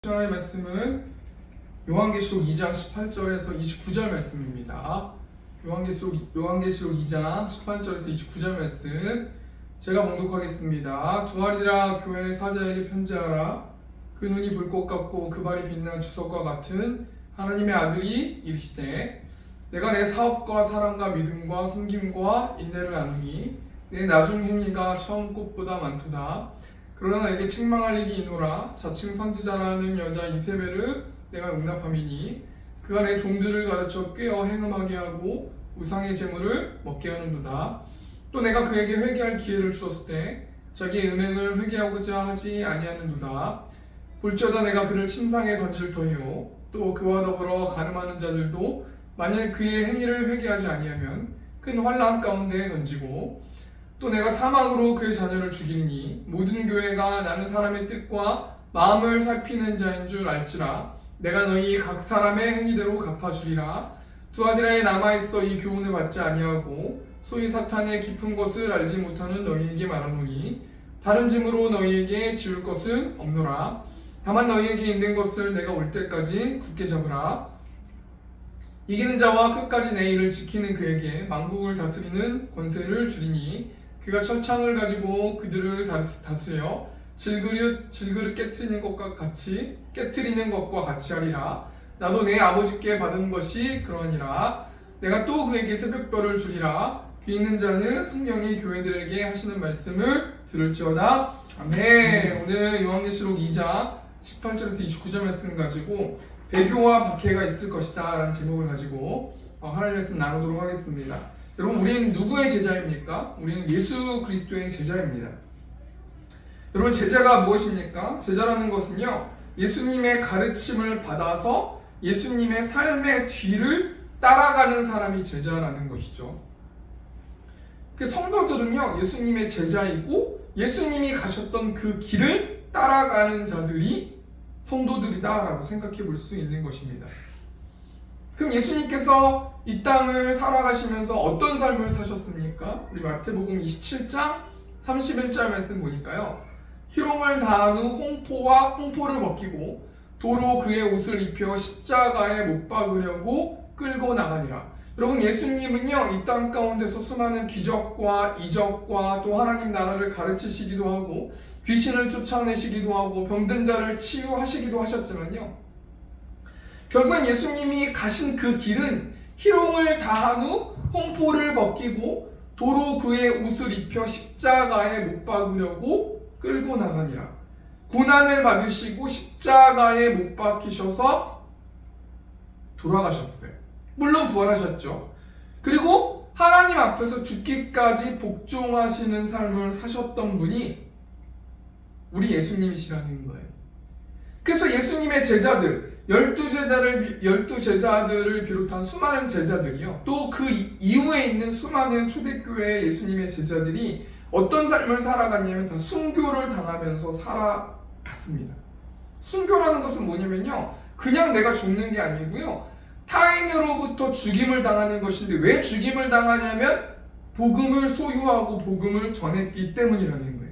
하나님의 말씀은 요한계시록 2장 18절에서 29절 말씀입니다. 요한계시록 2장 18절에서 29절 말씀 제가 봉독하겠습니다. 두아리라 교회 사자에게 편지하라. 그 눈이 불꽃 같고 그 발이 빛난 주석과 같은 하나님의 아들이 이르시되 내가 내 사업과 사랑과 믿음과 섬김과 인내를 아느니 내 나중 행위가 처음 꽃보다 많도다. 그러나 내게 책망할 일이 있노라. 자칭 선지자라는 여자 이세벨을 내가 용납함이니 그가 내 종들을 가르쳐 꾀어 행음하게 하고 우상의 제물을 먹게 하는도다. 또 내가 그에게 회개할 기회를 주었을 때 자기의 음행을 회개하고자 하지 아니하는도다. 볼지어다 내가 그를 침상에 던질 터이요 또 그와 더불어 간음하는 자들도 만일 그의 행위를 회개하지 아니하면 큰 환난 가운데 던지고 또 내가 사망으로 그의 자녀를 죽이니 모든 교회가 나는 사람의 뜻과 마음을 살피는 자인 줄 알지라. 내가 너희 각 사람의 행위대로 갚아주리라. 두아디라에 남아있어 이 교훈을 받지 아니하고 소위 사탄의 깊은 것을 알지 못하는 너희에게 말하노니 다른 짐으로 너희에게 지울 것은 없노라. 다만 너희에게 있는 것을 내가 올 때까지 굳게 잡으라. 이기는 자와 끝까지 내 일을 지키는 그에게 만국을 다스리는 권세를 주리니 그가 철창을 가지고 그들을 다스려 질그릇 깨트리는 것과 같이 하리라. 나도 내 아버지께 받은 것이 그러하니라. 내가 또 그에게 새벽별을 주리라. 귀 있는 자는 성령이 교회들에게 하시는 말씀을 들을지어다. 아멘. 오늘 요한계시록 2장 18절에서 29절 말씀 가지고 배교와 박해가 있을 것이다 라는 제목을 가지고 하나님의 말씀 나누도록 하겠습니다. 여러분, 우리는 누구의 제자입니까? 우리는 예수 그리스도의 제자입니다. 여러분, 제자가 무엇입니까? 제자라는 것은요, 예수님의 가르침을 받아서 예수님의 삶의 뒤를 따라가는 사람이 제자라는 것이죠. 그 성도들은요, 예수님의 제자이고 예수님이 가셨던 그 길을 따라가는 자들이 성도들이다라고 생각해 볼 수 있는 것입니다. 그럼 예수님께서 이 땅을 살아가시면서 어떤 삶을 사셨습니까? 우리 마태복음 27장 31절 말씀 보니까요, 희롱을 다한 후 홍포를 벗기고 도로 그의 옷을 입혀 십자가에 못 박으려고 끌고 나가니라. 여러분, 예수님은요, 이 땅 가운데서 수많은 기적과 이적과 또 하나님 나라를 가르치시기도 하고 귀신을 쫓아내시기도 하고 병든 자를 치유하시기도 하셨지만요, 결국엔 예수님이 가신 그 길은 희롱을 다한 후 홍포를 벗기고 도로 그의 옷을 입혀 십자가에 못 박으려고 끌고 나가니라. 고난을 받으시고 십자가에 못 박히셔서 돌아가셨어요. 물론 부활하셨죠. 그리고 하나님 앞에서 죽기까지 복종하시는 삶을 사셨던 분이 우리 예수님이시라는 거예요. 그래서 예수님의 제자들, 12제자들을 비롯한 수많은 제자들이요, 또 그 이후에 있는 수많은 초대교회 예수님의 제자들이 어떤 삶을 살아갔냐면 다 순교를 당하면서 살아갔습니다. 순교라는 것은 뭐냐면요, 그냥 내가 죽는 게 아니고요, 타인으로부터 죽임을 당하는 것인데, 왜 죽임을 당하냐면 복음을 소유하고 복음을 전했기 때문이라는 거예요.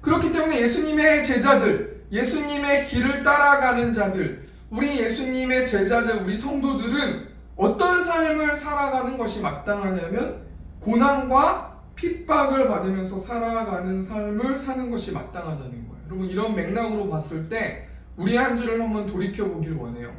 그렇기 때문에 예수님의 제자들, 예수님의 길을 따라가는 자들, 우리 예수님의 제자들, 우리 성도들은 어떤 삶을 살아가는 것이 마땅하냐면 고난과 핍박을 받으면서 살아가는 삶을 사는 것이 마땅하다는 거예요. 여러분, 이런 맥락으로 봤을 때 우리 한 주를 한번 돌이켜보길 원해요.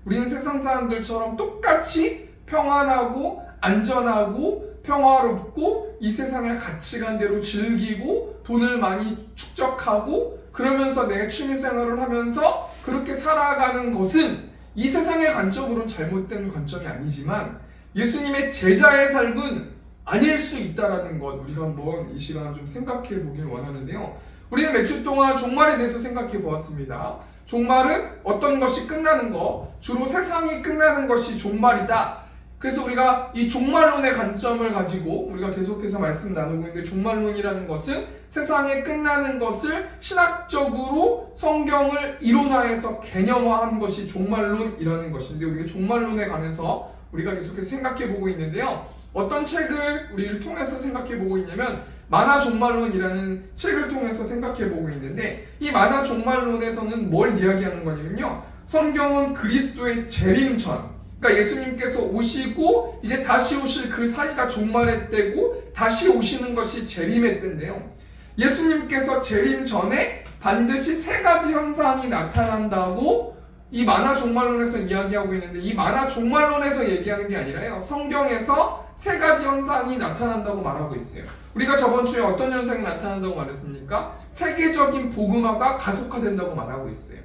우리는 세상 사람들처럼 똑같이 평안하고 안전하고 평화롭고 이 세상의 가치관대로 즐기고 돈을 많이 축적하고 그러면서 내가 취미생활을 하면서 그렇게 살아가는 것은 이 세상의 관점으로는 잘못된 관점이 아니지만 예수님의 제자의 삶은 아닐 수 있다는 것, 우리가 한번 이 시간 좀 생각해 보길 원하는데요. 우리는 몇 주 동안 종말에 대해서 생각해 보았습니다. 종말은 어떤 것이 끝나는 것, 주로 세상이 끝나는 것이 종말이다. 그래서 우리가 이 종말론의 관점을 가지고 우리가 계속해서 말씀 나누고 있는데, 종말론이라는 것은 세상에 끝나는 것을 신학적으로 성경을 이론화해서 개념화한 것이 종말론이라는 것인데, 우리가 종말론에 관해서 우리가 계속해서 생각해 보고 있는데요. 어떤 책을 우리를 통해서 생각해 보고 있냐면 만화 종말론이라는 책을 통해서 생각해 보고 있는데, 이 만화 종말론에서는 뭘 이야기하는 거냐면요, 성경은 그리스도의 재림전, 그러니까 예수님께서 오시고 이제 다시 오실 그 사이가 종말의 때고 다시 오시는 것이 재림의 때인데요, 예수님께서 재림 전에 반드시 세 가지 현상이 나타난다고 이 만화 종말론에서 이야기하고 있는데, 이 만화 종말론에서 얘기하는 게 아니라요, 성경에서 세 가지 현상이 나타난다고 말하고 있어요. 우리가 저번 주에 어떤 현상이 나타난다고 말했습니까? 세계적인 복음화가 가속화된다고 말하고 있어요.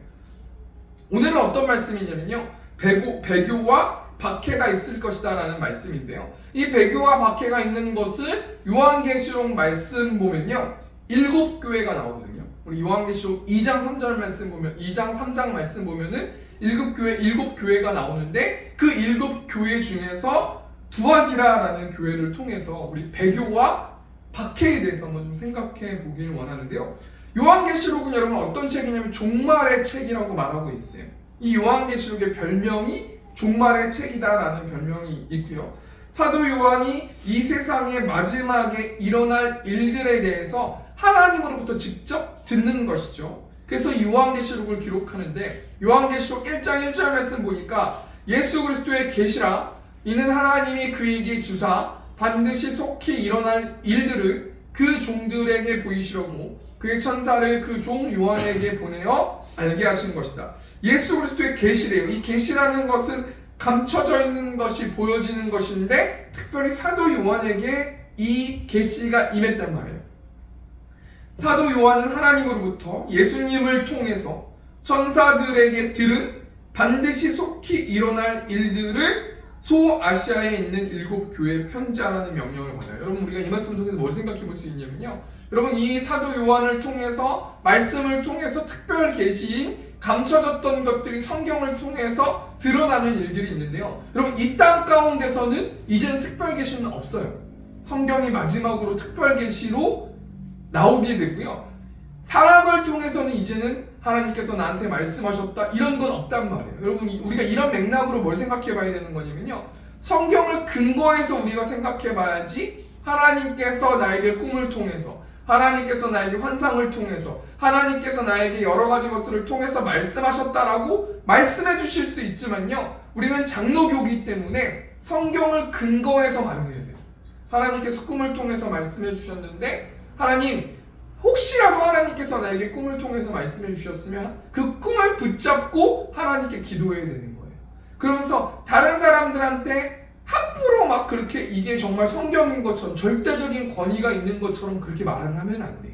오늘은 어떤 말씀이냐면요, 배교와 박해가 있을 것이다 라는 말씀인데요, 이 배교와 박해가 있는 것을 요한계시록 말씀 보면요, 7교회가 나오거든요. 우리 요한계시록 2장 3절 말씀 보면, 2장 3장 말씀 보면은 7교회가 나오는데, 그 7교회 중에서 두아디라라는 교회를 통해서 우리 배교와 박해에 대해서 한번 좀 생각해 보길 원하는데요, 요한계시록은 여러분 어떤 책이냐면 종말의 책이라고 말하고 있어요. 이 요한계시록의 별명이 종말의 책이다라는 별명이 있고요, 사도 요한이 이 세상의 마지막에 일어날 일들에 대해서 하나님으로부터 직접 듣는 것이죠. 그래서 요한계시록을 기록하는데, 요한계시록 1장 1절 말씀 보니까 예수 그리스도의 계시라, 이는 하나님이 그에게 주사 반드시 속히 일어날 일들을 그 종들에게 보이시려고 그의 천사를 그 종 요한에게 보내어 알게 하신 것이다. 예수 그리스도의 계시래요. 이 계시라는 것은 감춰져 있는 것이 보여지는 것인데, 특별히 사도 요한에게 이 계시가 임했단 말이에요. 사도 요한은 하나님으로부터 예수님을 통해서 천사들에게 들은 반드시 속히 일어날 일들을 소아시아에 있는 7교회에 편지하라는 명령을 받아요. 여러분, 우리가 이 말씀을 통해서 뭘 생각해 볼 수 있냐면요, 여러분, 이 사도 요한을 통해서, 말씀을 통해서 특별 계시인 감춰졌던 것들이 성경을 통해서 드러나는 일들이 있는데요, 여러분, 이 땅 가운데서는 이제는 특별 계시는 없어요. 성경이 마지막으로 특별 계시로 나오게 되고요, 사람을 통해서는 이제는 하나님께서 나한테 말씀하셨다 이런 건 없단 말이에요. 여러분, 우리가 이런 맥락으로 뭘 생각해 봐야 되는 거냐면요, 성경을 근거해서 우리가 생각해 봐야지 하나님께서 나에게 꿈을 통해서, 하나님께서 나에게 환상을 통해서, 하나님께서 나에게 여러 가지 것들을 통해서 말씀하셨다라고 말씀해 주실 수 있지만요, 우리는 장로교이기 때문에 성경을 근거해서 말을 해야 돼요. 하나님께서 꿈을 통해서 말씀해 주셨는데, 하나님, 혹시라도 하나님께서 나에게 꿈을 통해서 말씀해 주셨으면 그 꿈을 붙잡고 하나님께 기도해야 되는 거예요. 그러면서 다른 사람들한테 함부로 막 그렇게 이게 정말 성경인 것처럼, 절대적인 권위가 있는 것처럼 그렇게 말을 하면 안 돼요.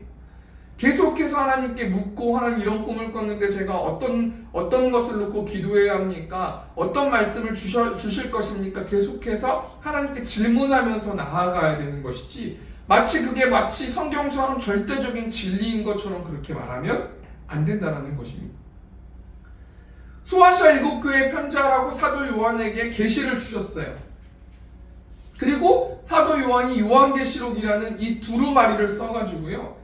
계속해서 하나님께 묻고, 하나님 이런 꿈을 꿨는데 제가 어떤 것을 놓고 기도해야 합니까? 어떤 말씀을 주실 것입니까? 계속해서 하나님께 질문하면서 나아가야 되는 것이지, 마치 성경처럼 절대적인 진리인 것처럼 그렇게 말하면 안 된다는 것입니다. 소아시아 7교회에 편지하라고 사도 요한에게 계시를 주셨어요. 그리고 사도 요한이 요한계시록이라는 이 두루마리를 써가지고요,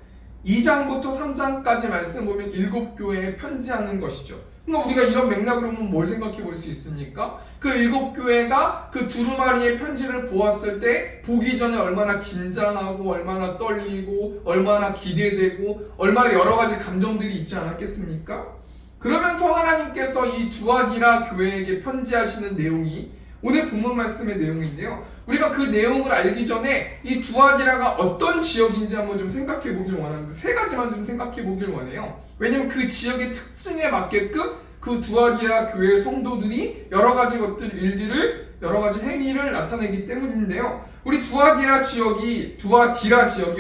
2장부터 3장까지 말씀 보면 7교회에 편지하는 것이죠. 그러니까 우리가 이런 맥락으로 보면 뭘 생각해 볼 수 있습니까? 그 7교회가 그 두루마리의 편지를 보았을 때 보기 전에 얼마나 긴장하고, 얼마나 떨리고, 얼마나 기대되고, 얼마나 여러 가지 감정들이 있지 않았겠습니까? 그러면서 하나님께서 이 두아디라 교회에게 편지하시는 내용이 오늘 본문 말씀의 내용인데요, 우리가 그 내용을 알기 전에 이 두아디라가 어떤 지역인지 한번 좀 생각해 보길 원하는데, 세 가지만 좀 생각해 보길 원해요. 왜냐면 그 지역의 특징에 맞게끔 그 두아디라 교회 성도들이 여러 가지 일들을, 여러 가지 행위를 나타내기 때문인데요, 우리 두아디라 지역이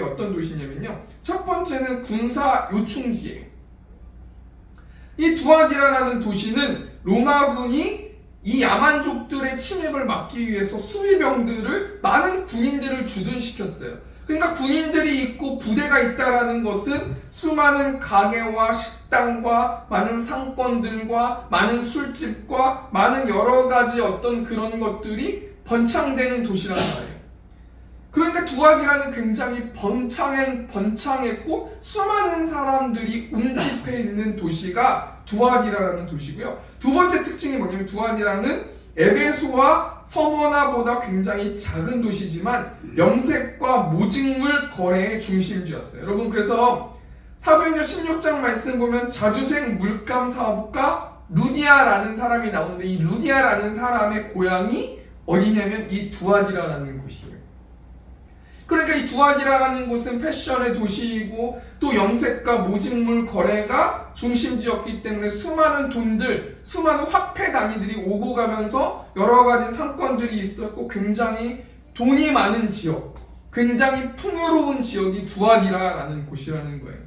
어떤 도시냐면요, 첫 번째는 군사 요충지예요. 이 두아디라라는 도시는 로마군이 이 야만족들의 침입을 막기 위해서 수비병들을, 많은 군인들을 주둔시켰어요. 그러니까 군인들이 있고 부대가 있다라는 것은 수많은 가게와 식당과 많은 상권들과 많은 술집과 많은 여러 가지 어떤 그런 것들이 번창되는 도시라는 말이에요. 그러니까 두아디라는 굉장히 번창했고 수많은 사람들이 운집해 있는 도시가 두아디라라는 도시고요. 두 번째 특징이 뭐냐면, 두아디라는 에베소와 서머나보다 굉장히 작은 도시지만 염색과 모직물 거래의 중심지였어요. 여러분, 그래서 사도행전 16장 말씀 보면 자주색 물감 사업가 루디아라는 사람이 나오는데, 이 루디아라는 사람의 고향이 어디냐면 이 두아디라라는 곳이에요. 그러니까 이 두아디라라는 곳은 패션의 도시이고 또 염색과 모직물 거래가 중심지였기 때문에 수많은 돈들, 수많은 화폐 단위들이 오고 가면서 여러 가지 상권들이 있었고 굉장히 돈이 많은 지역, 굉장히 풍요로운 지역이 두아디라라는 곳이라는 거예요.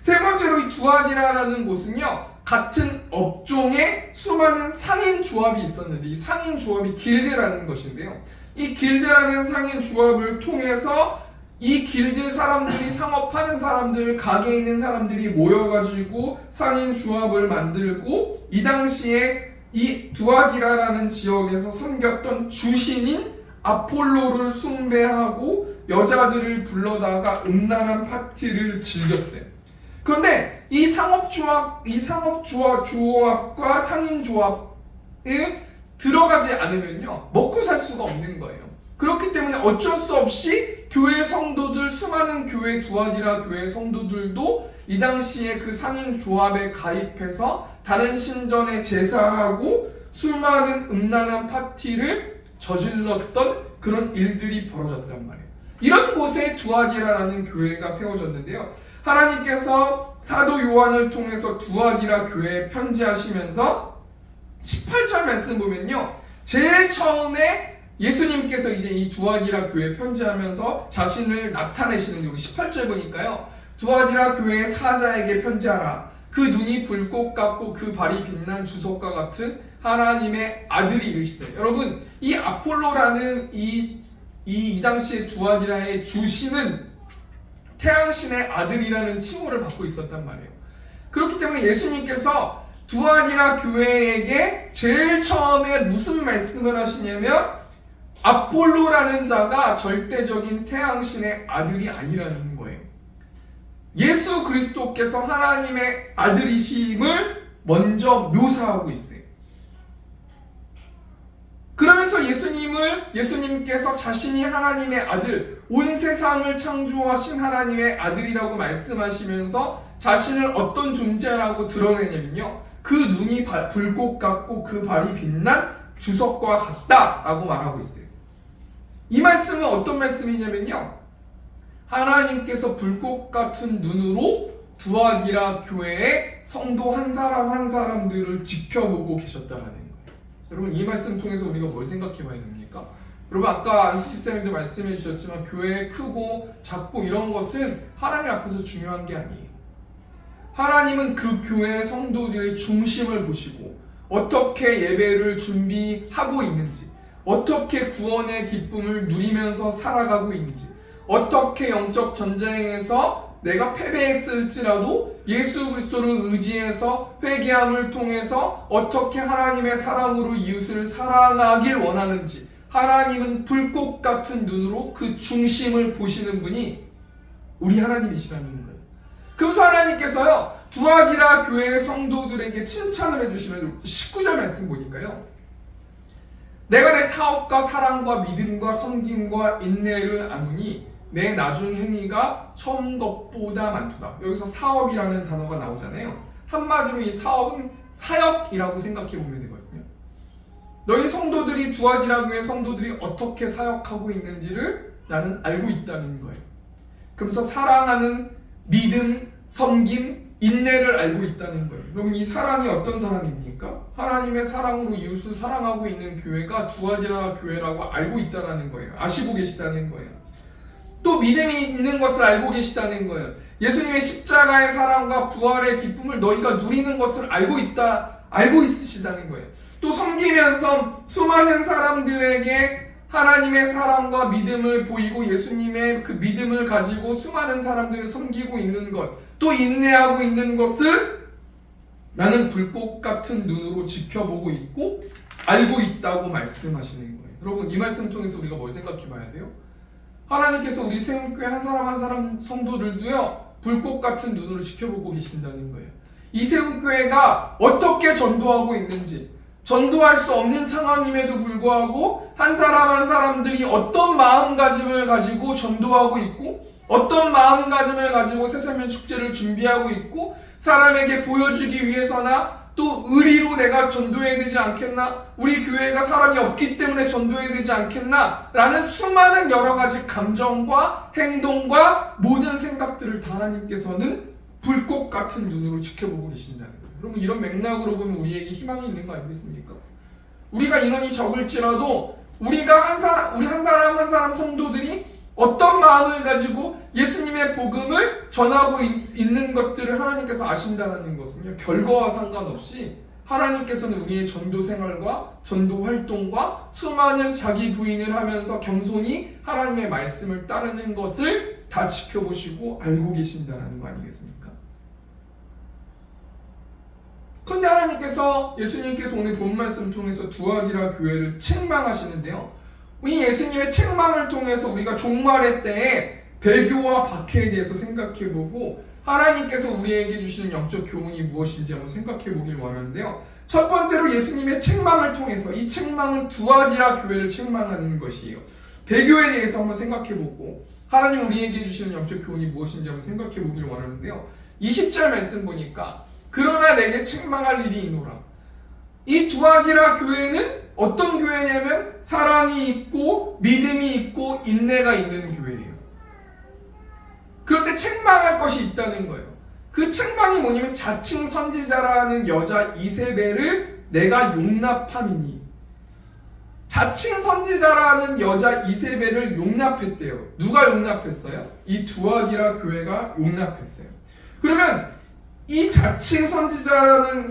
세 번째로 이 두아디라라는 곳은요, 같은 업종에 수많은 상인 조합이 있었는데, 이 상인 조합이 길드라는 것인데요, 이 길드라는 상인 조합을 통해서 이 길드 사람들이, 상업하는 사람들, 가게에 있는 사람들이 모여가지고 상인 조합을 만들고, 이 당시에 이 두아디라라는 지역에서 섬겼던 주신인 아폴로를 숭배하고 여자들을 불러다가 음란한 파티를 즐겼어요. 그런데 이 상업조합과 상인조합에 들어가지 않으면요, 먹고 살 수가 없는 거예요. 그렇기 때문에 어쩔 수 없이 교회 성도들, 수많은 교회, 두아디라 교회 성도들도 이 당시에 그 상인조합에 가입해서 다른 신전에 제사하고 수많은 음란한 파티를 저질렀던 그런 일들이 벌어졌단 말이에요. 이런 곳에 두아디라라는 교회가 세워졌는데요, 하나님께서 사도 요한을 통해서 두아디라 교회에 편지하시면서 18절 말씀 보면요, 제일 처음에 예수님께서 이제 이 두아디라 교회에 편지하면서 자신을 나타내시는, 우리 18절 보니까요, 두아디라 교회의 사자에게 편지하라. 그 눈이 불꽃 같고 그 발이 빛난 주석과 같은 하나님의 아들이 이르시되. 여러분, 이 아폴로라는 이 당시에 두아디라의 주신은 태양신의 아들이라는 칭호를 받고 있었단 말이에요. 그렇기 때문에 예수님께서 두아디라 교회에게 제일 처음에 무슨 말씀을 하시냐면, 아폴로라는 자가 절대적인 태양신의 아들이 아니라는 거예요. 예수 그리스도께서 하나님의 아들이심을 먼저 묘사하고 있어요. 그러면서 예수님께서 자신이 하나님의 아들, 온 세상을 창조하신 하나님의 아들이라고 말씀하시면서 자신을 어떤 존재라고 드러내냐면요, 그 눈이 불꽃 같고 그 발이 빛난 주석과 같다라고 말하고 있어요. 이 말씀은 어떤 말씀이냐면요, 하나님께서 불꽃 같은 눈으로 두아디라 교회의 성도 한 사람 한 사람들을 지켜보고 계셨다라는 거예요. 여러분, 이 말씀 통해서 우리가 뭘 생각해 봐야 됩니까? 여러분, 아까 안수 집사님도 말씀해 주셨지만 교회 크고 작고 이런 것은 하나님 앞에서 중요한 게 아니에요. 하나님은 그 교회 성도들의 중심을 보시고 어떻게 예배를 준비하고 있는지, 어떻게 구원의 기쁨을 누리면서 살아가고 있는지, 어떻게 영적 전쟁에서 내가 패배했을지라도 예수 그리스도를 의지해서 회개함을 통해서 어떻게 하나님의 사랑으로 이웃을 사랑하길 원하는지, 하나님은 불꽃 같은 눈으로 그 중심을 보시는 분이 우리 하나님이시라는 거예요. 그래서 하나님께서요, 두아디라 교회의 성도들에게 칭찬을 해주시는 19절 말씀 보니까요, 내가 내 사업과 사랑과 믿음과 섬김과 인내를 아노니 내 나중 행위가 처음 것보다 많도다. 여기서 사업이라는 단어가 나오잖아요. 한마디로 이 사업은 사역이라고 생각해 보면 되거든요. 너희 성도들이, 두아디라 교회 성도들이 어떻게 사역하고 있는지를 나는 알고 있다는 거예요. 그러면서 사랑하는 믿음, 섬김, 인내를 알고 있다는 거예요. 그럼 이 사랑이 어떤 사랑입니까? 하나님의 사랑으로 이웃을 사랑하고 있는 교회가 두아디라 교회라고 알고 있다는 거예요. 아시고 계시다는 거예요. 또 믿음이 있는 것을 알고 계시다는 거예요. 예수님의 십자가의 사랑과 부활의 기쁨을 너희가 누리는 것을 알고 있으시다는 거예요. 또 섬기면서 수많은 사람들에게 하나님의 사랑과 믿음을 보이고 예수님의 그 믿음을 가지고 수많은 사람들을 섬기고 있는 것, 또 인내하고 있는 것을 나는 불꽃 같은 눈으로 지켜보고 있고 알고 있다고 말씀하시는 거예요. 여러분, 이 말씀 통해서 우리가 뭘 생각해 봐야 돼요? 하나님께서 우리 세움교회 한 사람 한 사람 성도들도요, 불꽃 같은 눈으로 지켜보고 계신다는 거예요. 이 세움교회가 어떻게 전도하고 있는지, 전도할 수 없는 상황임에도 불구하고 한 사람 한 사람들이 어떤 마음가짐을 가지고 전도하고 있고 어떤 마음가짐을 가지고 새세면 축제를 준비하고 있고 사람에게 보여주기 위해서나 또 의리로 내가 전도해야 되지 않겠나? 우리 교회가 사람이 없기 때문에 전도해야 되지 않겠나? 라는 수많은 여러 가지 감정과 행동과 모든 생각들을 다 하나님께서는 불꽃 같은 눈으로 지켜보고 계신다는 거예요. 여러분 이런 맥락으로 보면 우리에게 희망이 있는 거 아니겠습니까? 우리가 인원이 적을지라도 우리가 한 사람 한 사람 성도들이 어떤 마음을 가지고 예수님의 복음을 전하고 있는 것들을 하나님께서 아신다는 것은요, 결과와 상관없이 하나님께서는 우리의 전도 생활과 전도 활동과 수많은 자기 부인을 하면서 겸손히 하나님의 말씀을 따르는 것을 다 지켜보시고 알고 계신다는 거 아니겠습니까? 그런데 하나님께서 예수님께서 오늘 본 말씀 통해서 두아디라 교회를 책망하시는데요, 우리 예수님의 책망을 통해서 우리가 종말의 때에 배교와 박해에 대해서 생각해보고 하나님께서 우리에게 주시는 영적 교훈이 무엇인지 한번 생각해보길 원하는데요. 첫 번째로 예수님의 책망을 통해서, 이 책망은 두아디라 교회를 책망하는 것이에요. 배교에 대해서 한번 생각해보고 하나님 우리에게 주시는 영적 교훈이 무엇인지 한번 생각해보길 원하는데요. 20절 말씀 보니까 그러나 내게 책망할 일이 있노라. 이 두아디라 교회는 어떤 교회냐면 사랑이 있고 믿음이 있고 인내가 있는 교회예요. 그런데 책망할 것이 있다는 거예요. 그 책망이 뭐냐면 자칭 선지자라는 여자 이세벨을 내가 용납함이니. 자칭 선지자라는 여자 이세벨을 용납했대요. 누가 용납했어요? 이 두아디라 교회가 용납했어요. 그러면 이 자칭 선지자라는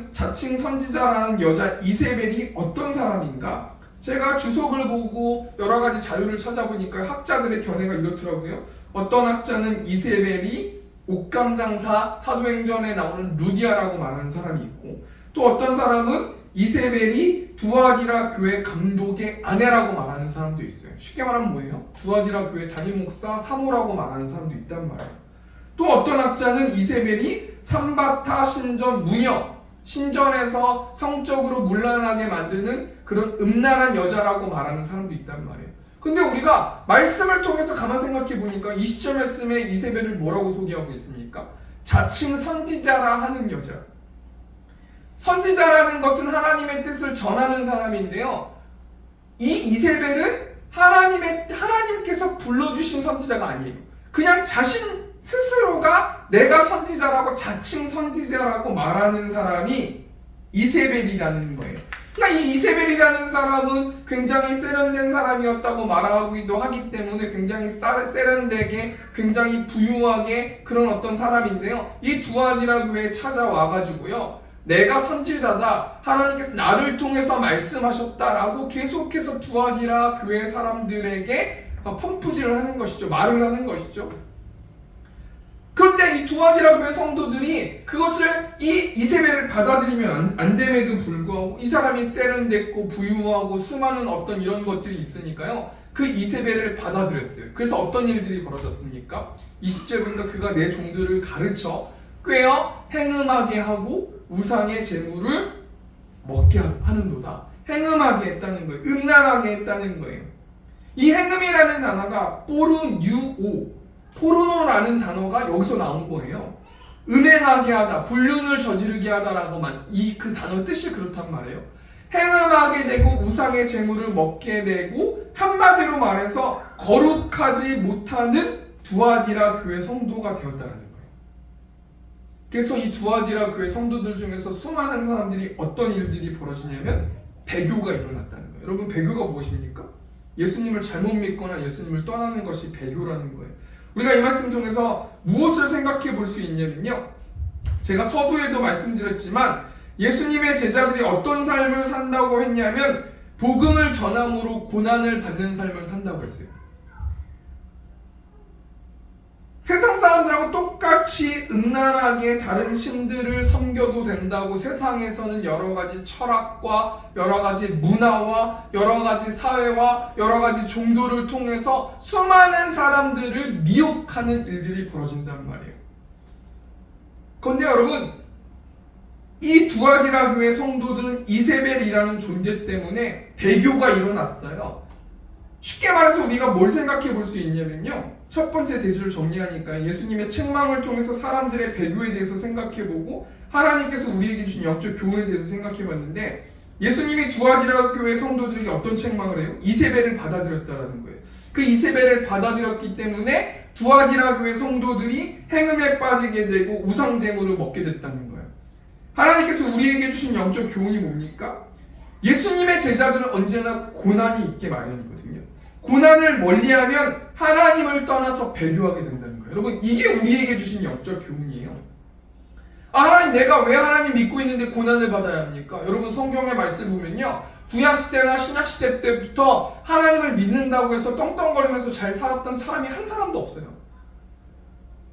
여자 이세벨이 어떤 사람인가? 제가 주석을 보고 여러 가지 자료를 찾아보니까 학자들의 견해가 이렇더라고요. 어떤 학자는 이세벨이 옥감장사 사도행전에 나오는 루디아라고 말하는 사람이 있고, 또 어떤 사람은 이세벨이 두아디라 교회 감독의 아내라고 말하는 사람도 있어요. 쉽게 말하면 뭐예요? 두아디라 교회 담임 목사 사모라고 말하는 사람도 있단 말이에요. 또 어떤 학자는 이세벨이 삼바타 신전 무녀, 신전에서 성적으로 문란하게 만드는 그런 음란한 여자라고 말하는 사람도 있단 말이에요. 근데 우리가 말씀을 통해서 가만 생각해 보니까 20절 말씀에 이세벨을 뭐라고 소개하고 있습니까? 자칭 선지자라 하는 여자. 선지자라는 것은 하나님의 뜻을 전하는 사람인데요, 이 이세벨은 하나님께서 불러주신 선지자가 아니에요. 그냥 자신 스스로가 내가 선지자라고 자칭 선지자라고 말하는 사람이 이세벨이라는 거예요. 그러니까 이 이세벨이라는 사람은 굉장히 세련된 사람이었다고 말하기도 하기 때문에 굉장히 세련되게, 굉장히 부유하게 그런 어떤 사람인데요, 이 두아디라 교회에 찾아와가지고요, 내가 선지자다, 하나님께서 나를 통해서 말씀하셨다라고 계속해서 두아디라 교회 사람들에게 펌프질을 하는 것이죠. 말을 하는 것이죠. 그런데 이 두아디라 교회 성도들이 그것을 이 이세벨을 받아들이면 안 됨에도 불구하고 이 사람이 세련됐고 부유하고 수많은 어떤 이런 것들이 있으니까요, 그 이세벨을 받아들였어요. 그래서 어떤 일들이 벌어졌습니까? 20절 보니까 그가 내 종들을 가르쳐 꿰어 행음하게 하고 우상의 재물을 먹게 하는도다. 행음하게 했다는 거예요. 음란하게 했다는 거예요. 이 행음이라는 단어가 포르노라는 단어가 여기서 나온 거예요. 음행하게 하다, 불륜을 저지르게 하다라고만, 그 단어 뜻이 그렇단 말이에요. 행음하게 되고 우상의 재물을 먹게 되고, 한마디로 말해서 거룩하지 못하는 두아디라 교회 성도가 되었다는 거예요. 그래서 이 두아디라 교회 성도들 중에서 수많은 사람들이 어떤 일들이 벌어지냐면 배교가 일어났다는 거예요. 여러분, 배교가 무엇입니까? 예수님을 잘못 믿거나 예수님을 떠나는 것이 배교라는 거예요. 우리가 이 말씀 통해서 무엇을 생각해 볼 수 있냐면요, 제가 서두에도 말씀드렸지만 예수님의 제자들이 어떤 삶을 산다고 했냐면 복음을 전함으로 고난을 받는 삶을 산다고 했어요. 세상 사람들하고 똑같이 음란하게 다른 신들을 섬겨도 된다고 세상에서는 여러 가지 철학과 여러 가지 문화와 여러 가지 사회와 여러 가지 종교를 통해서 수많은 사람들을 미혹하는 일들이 벌어진단 말이에요. 그런데 여러분, 이 두아디라 교회 성도들은 이세벨이라는 존재 때문에 배교가 일어났어요. 쉽게 말해서 우리가 뭘 생각해 볼 수 있냐면요, 첫 번째 대지를 정리하니까 예수님의 책망을 통해서 사람들의 배교에 대해서 생각해 보고 하나님께서 우리에게 주신 영적 교훈에 대해서 생각해 봤는데, 예수님이 두아디라 교회 성도들에게 어떤 책망을 해요? 이세벨을 받아들였다라는 거예요. 그 이세벨을 받아들였기 때문에 두아디라 교회 성도들이 행음에 빠지게 되고 우상제물을 먹게 됐다는 거예요. 하나님께서 우리에게 주신 영적 교훈이 뭡니까? 예수님의 제자들은 언제나 고난이 있게 마련이거든요. 고난을 멀리하면 하나님을 떠나서 배교하게 된다는 거예요. 여러분, 이게 우리에게 주신 영적 교훈이에요. 하나님, 내가 왜 하나님 믿고 있는데 고난을 받아야 합니까? 여러분, 성경의 말씀 보면요, 구약시대나 신약시대 때부터 하나님을 믿는다고 해서 떵떵거리면서 잘 살았던 사람이 한 사람도 없어요.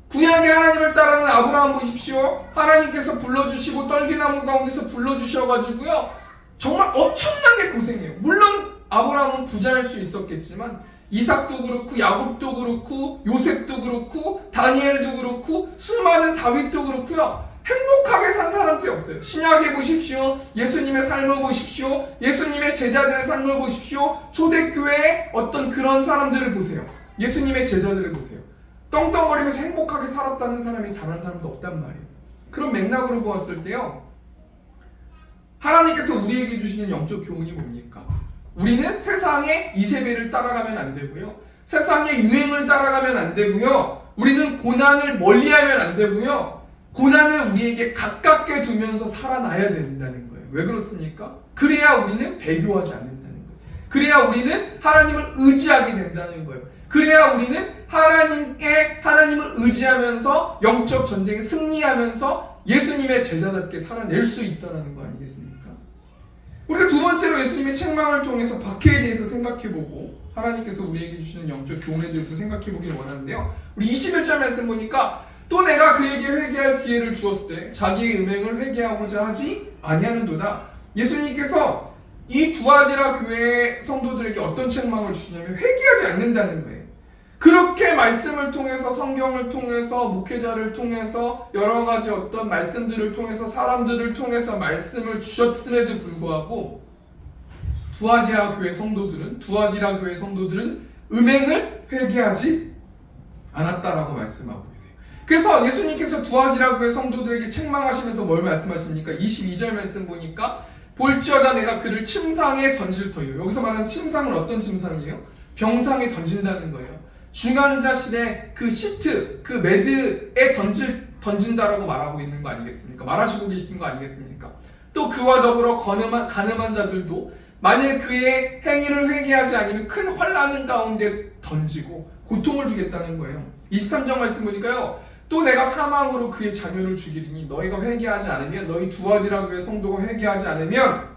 구약의 하나님을 따르는 아브라함 보십시오. 하나님께서 불러주시고 떨기나무 가운데서 불러주셔가지고요, 정말 엄청나게 고생해요. 물론 아브라함은 부자일 수 있었겠지만 이삭도 그렇고 야곱도 그렇고 요셉도 그렇고 다니엘도 그렇고 수많은 다윗도 그렇고요, 행복하게 산 사람들이 없어요. 신약에 보십시오. 예수님의 삶을 보십시오. 예수님의 제자들의 삶을 보십시오. 초대교회의 어떤 그런 사람들을 보세요. 예수님의 제자들을 보세요. 떵떵거리면서 행복하게 살았다는 사람이 단 한 사람도 없단 말이에요. 그런 맥락으로 보았을 때요, 하나님께서 우리에게 주시는 영적 교훈이 뭡니까? 우리는 세상의 이세벨을 따라가면 안 되고요, 세상의 유행을 따라가면 안 되고요, 우리는 고난을 멀리하면 안 되고요, 고난을 우리에게 가깝게 두면서 살아나야 된다는 거예요. 왜 그렇습니까? 그래야 우리는 배교하지 않는다는 거예요. 그래야 우리는 하나님을 의지하게 된다는 거예요. 그래야 우리는 하나님을 의지하면서 영적 전쟁에 승리하면서 예수님의 제자답게 살아낼 수 있다는 거 아니겠습니까? 우리가 두 번째로 예수님의 책망을 통해서 박해에 대해서 생각해보고 하나님께서 우리에게 주시는 영적 교훈에 대해서 생각해보기를 원하는데요, 우리 21절 말씀 보니까 또 내가 그에게 회개할 기회를 주었을 때 자기의 음행을 회개하고자 하지 아니하는도다. 예수님께서 이 두아디라 교회 성도들에게 어떤 책망을 주시냐면 회개하지 않는다는 거예요. 그렇게 말씀을 통해서, 성경을 통해서, 목회자를 통해서, 여러 가지 어떤 말씀들을 통해서, 사람들을 통해서 말씀을 주셨음에도 불구하고 두아디라 교회 성도들은 음행을 회개하지 않았다라고 말씀하고 계세요. 그래서 예수님께서 두아디라 교회 성도들에게 책망하시면서 뭘 말씀하십니까? 22절 말씀 보니까 볼지어다 내가 그를 침상에 던질 터이요. 여기서 말하는 침상은 어떤 침상이에요? 병상에 던진다는 거예요. 중환자실의 그 시트, 그 매드에 던진다라고 말하고 있는 거 아니겠습니까? 말하시고 계신 거 아니겠습니까? 또 그와 더불어 가늠한 자들도 만일 그의 행위를 회개하지 않으면 큰 환난 가운데 던지고 고통을 주겠다는 거예요. 23절 말씀 보니까요, 또 내가 사망으로 그의 자녀를 죽이리니 너희가 회개하지 않으면, 너희 두아디라 교회 성도가 회개하지 않으면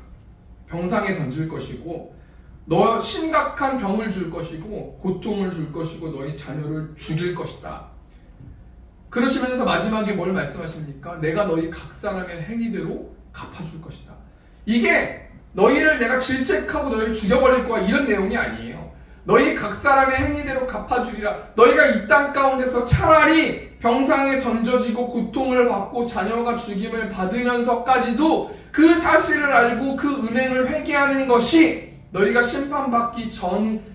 병상에 던질 것이고 너 심각한 병을 줄 것이고 고통을 줄 것이고 너희 자녀를 죽일 것이다. 그러시면서 마지막에 뭘 말씀하십니까? 내가 너희 각 사람의 행위대로 갚아줄 것이다. 이게 너희를 내가 질책하고 너희를 죽여버릴 거야 이런 내용이 아니에요. 너희 각 사람의 행위대로 갚아주리라. 너희가 이 땅 가운데서 차라리 병상에 던져지고 고통을 받고 자녀가 죽임을 받으면서까지도 그 사실을 알고 그 은행을 회개하는 것이 너희가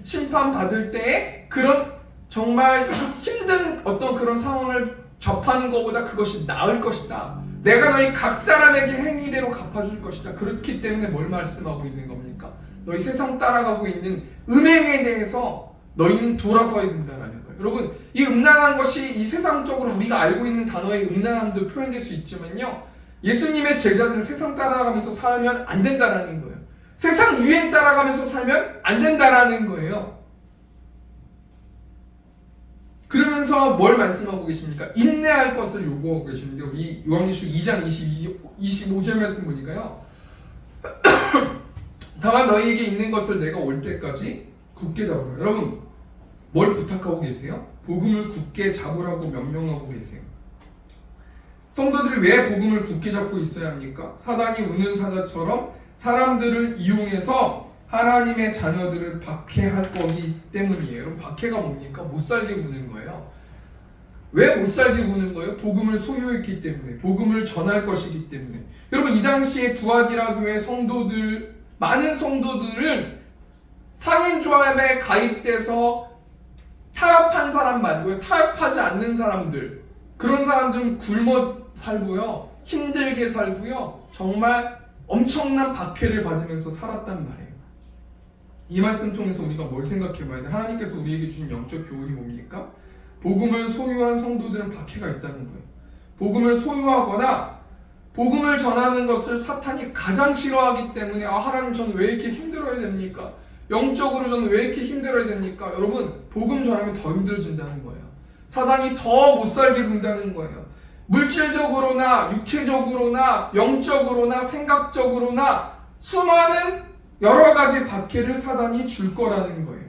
심판받을 때에 그런 정말 힘든 어떤 그런 상황을 접하는 것보다 그것이 나을 것이다. 내가 너희 각 사람에게 행위대로 갚아줄 것이다. 그렇기 때문에 뭘 말씀하고 있는 겁니까? 너희 세상 따라가고 있는 음행에 대해서 너희는 돌아서야 된다는 거예요. 여러분, 이 음란한 것이 이 세상적으로 우리가 알고 있는 단어의 음란함도 표현될 수 있지만요, 예수님의 제자들은 세상 따라가면서 살면 안 된다는 거예요. 세상 유행 따라가면서 살면 안 된다라는 거예요. 그러면서 뭘 말씀하고 계십니까? 인내할 것을 요구하고 계시는데, 우리 요한계시록 2장 25절 말씀 보니까요, 다만 너희에게 있는 것을 내가 올 때까지 굳게 잡으라. 여러분, 뭘 부탁하고 계세요? 복음을 굳게 잡으라고 명령하고 계세요. 성도들이 왜 복음을 굳게 잡고 있어야 합니까? 사단이 우는 사자처럼 사람들을 이용해서 하나님의 자녀들을 박해할 거기 때문이에요. 여러분, 박해가 뭡니까? 못살게 구는 거예요. 왜 못 살게 구는 거예요? 복음을 소유했기 때문에, 복음을 전할 것이기 때문에. 여러분, 이 당시에 두아디라 교회 성도들, 많은 성도들은 상인조합에 가입돼서 타협한 사람 말고요, 타협하지 않는 사람들, 그런 사람들은 굶어 살고요, 힘들게 살고요, 정말 엄청난 박해를 받으면서 살았단 말이에요. 이 말씀 통해서 우리가 뭘 생각해 봐야 돼? 하나님께서 우리에게 주신 영적 교훈이 뭡니까? 복음을 소유한 성도들은 박해가 있다는 거예요. 복음을 소유하거나 복음을 전하는 것을 사탄이 가장 싫어하기 때문에, 하나님, 저는 왜 이렇게 힘들어야 됩니까? 영적으로 저는 왜 이렇게 힘들어야 됩니까? 여러분, 복음 전하면 더 힘들어진다는 거예요. 사단이 더 못 살게 군다는 거예요. 물질적으로나 육체적으로나 영적으로나 생각적으로나 수많은 여러 가지 박해를 사단이 줄 거라는 거예요.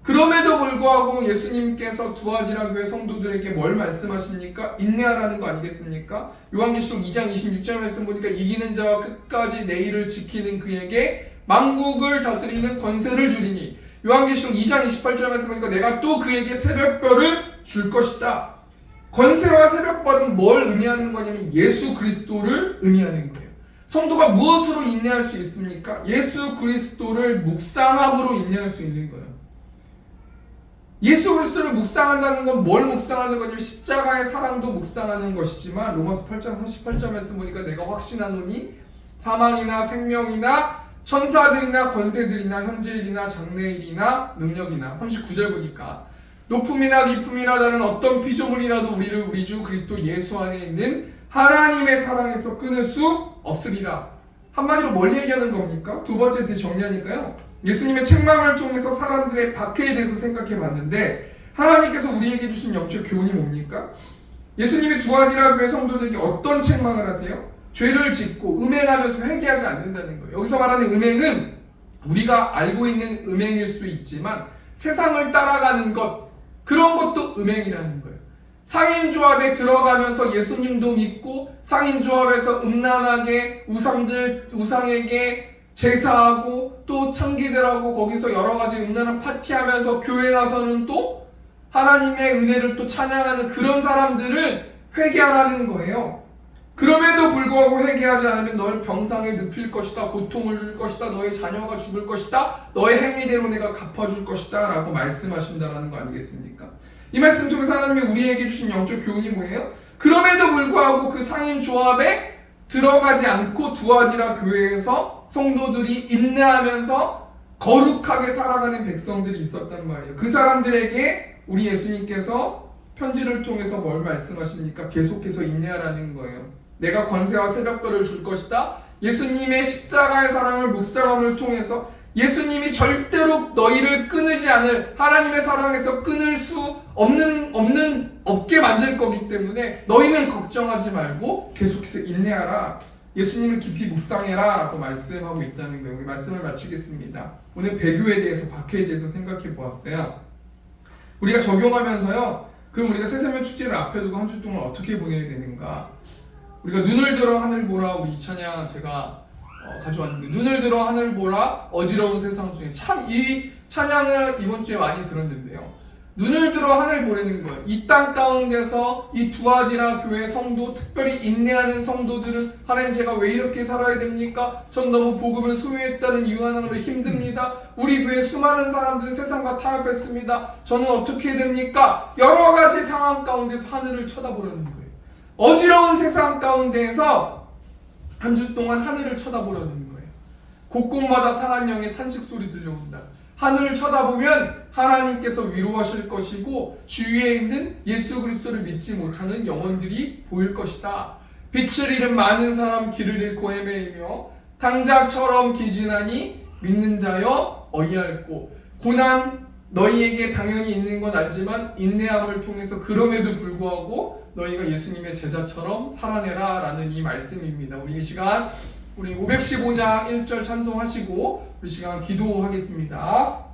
그럼에도 불구하고 예수님께서 두아디라 교회 성도들에게 뭘 말씀하십니까? 인내하라는 거 아니겠습니까? 요한계시록 2장 26절 말씀 보니까 이기는 자와 끝까지 내 일을 지키는 그에게 만국을 다스리는 권세를 주리니, 요한계시록 2장 28절 말씀 보니까 내가 또 그에게 새벽별을 줄 것이다. 권세와 새벽별은 뭘 의미하는 거냐면 예수 그리스도를 의미하는 거예요. 성도가 무엇으로 인내할 수 있습니까? 예수 그리스도를 묵상함으로 인내할 수 있는 거예요. 예수 그리스도를 묵상한다는 건 뭘 묵상하는 거냐면 십자가의 사랑도 묵상하는 것이지만, 로마서 8장 38절 말씀 보니까 내가 확신하노니 사망이나 생명이나 천사들이나 권세들이나 현재일이나 장래일이나 능력이나, 39절 보니까 높음이나 깊음이나 다른 어떤 피조물이라도 우리를 우리 주 그리스도 예수 안에 있는 하나님의 사랑에서 끊을 수 없으리라. 한마디로 뭘 얘기하는 겁니까? 두 번째 정리하니까요, 예수님의 책망을 통해서 사람들의 박해에 대해서 생각해 봤는데, 하나님께서 우리에게 주신 영적 교훈이 뭡니까? 예수님이 두아디라 교회 성도들에게 어떤 책망을 하세요? 죄를 짓고 음행하면서 회개하지 않는다는 거예요. 여기서 말하는 음행은 우리가 알고 있는 음행일 수 있지만 세상을 따라가는 것, 그런 것도 음행이라는 거예요. 상인조합에 들어가면서 예수님도 믿고 상인조합에서 음란하게 우상에게 제사하고 또 창기들하고 거기서 여러 가지 음란한 파티하면서 교회 가서는 또 하나님의 은혜를 또 찬양하는 그런 사람들을 회개하라는 거예요. 그럼에도 불구하고 회개하지 않으면 너를 병상에 눕힐 것이다, 고통을 줄 것이다, 너의 자녀가 죽을 것이다, 너의 행위대로 내가 갚아줄 것이다 라고 말씀하신다는 거 아니겠습니까? 이 말씀 통해서 하나님이 우리에게 주신 영적 교훈이 뭐예요? 그럼에도 불구하고 그 상인 조합에 들어가지 않고 두아디라 교회에서 성도들이 인내하면서 거룩하게 살아가는 백성들이 있었단 말이에요. 그 사람들에게 우리 예수님께서 편지를 통해서 뭘 말씀하십니까? 계속해서 인내하라는 거예요. 내가 권세와 새벽별을 줄 것이다. 예수님의 십자가의 사랑을 묵상함을 통해서 예수님이 절대로 너희를 끊이지 않을, 하나님의 사랑에서 끊을 수 없게 만들 거기 때문에 너희는 걱정하지 말고 계속해서 인내하라. 예수님을 깊이 묵상해라 라고 말씀하고 있다는 거예요. 우리 말씀을 마치겠습니다. 오늘 배교에 대해서, 박해에 대해서 생각해 보았어요. 우리가 적용하면서요, 그럼 우리가 새세면 축제를 앞에 두고 한 주 동안 어떻게 보내야 되는가? 우리가 눈을 들어 하늘 보라, 우리 이 찬양 제가 가져왔는데, 눈을 들어 하늘 보라 어지러운 세상 중에, 참 이 찬양을 이번 주에 많이 들었는데요, 눈을 들어 하늘 보라는 거예요. 이 땅 가운데서 이 두아디라 교회 성도, 특별히 인내하는 성도들은, 하나님 제가 왜 이렇게 살아야 됩니까? 전 너무 복음을 소유했다는 이유 하나로 힘듭니다. 우리 교회 수많은 사람들은 세상과 타협했습니다. 저는 어떻게 해야 됩니까? 여러 가지 상황 가운데서 하늘을 쳐다보라는 거예요. 어지러운 세상 가운데에서 한 주 동안 하늘을 쳐다보라는 거예요. 곳곳마다 상한 영의 탄식 소리 들려온다. 하늘을 쳐다보면 하나님께서 위로하실 것이고 주위에 있는 예수 그리스도를 믿지 못하는 영혼들이 보일 것이다. 빛을 잃은 많은 사람 길을 잃고 헤매이며 당자처럼 기진하니 믿는 자여 어이할꼬. 고난 너희에게 당연히 있는 건 알지만 인내함을 통해서 그럼에도 불구하고 너희가 예수님의 제자처럼 살아내라 라는 이 말씀입니다. 우리 이 시간 우리 515장 1절 찬송하시고 우리 시간 기도하겠습니다.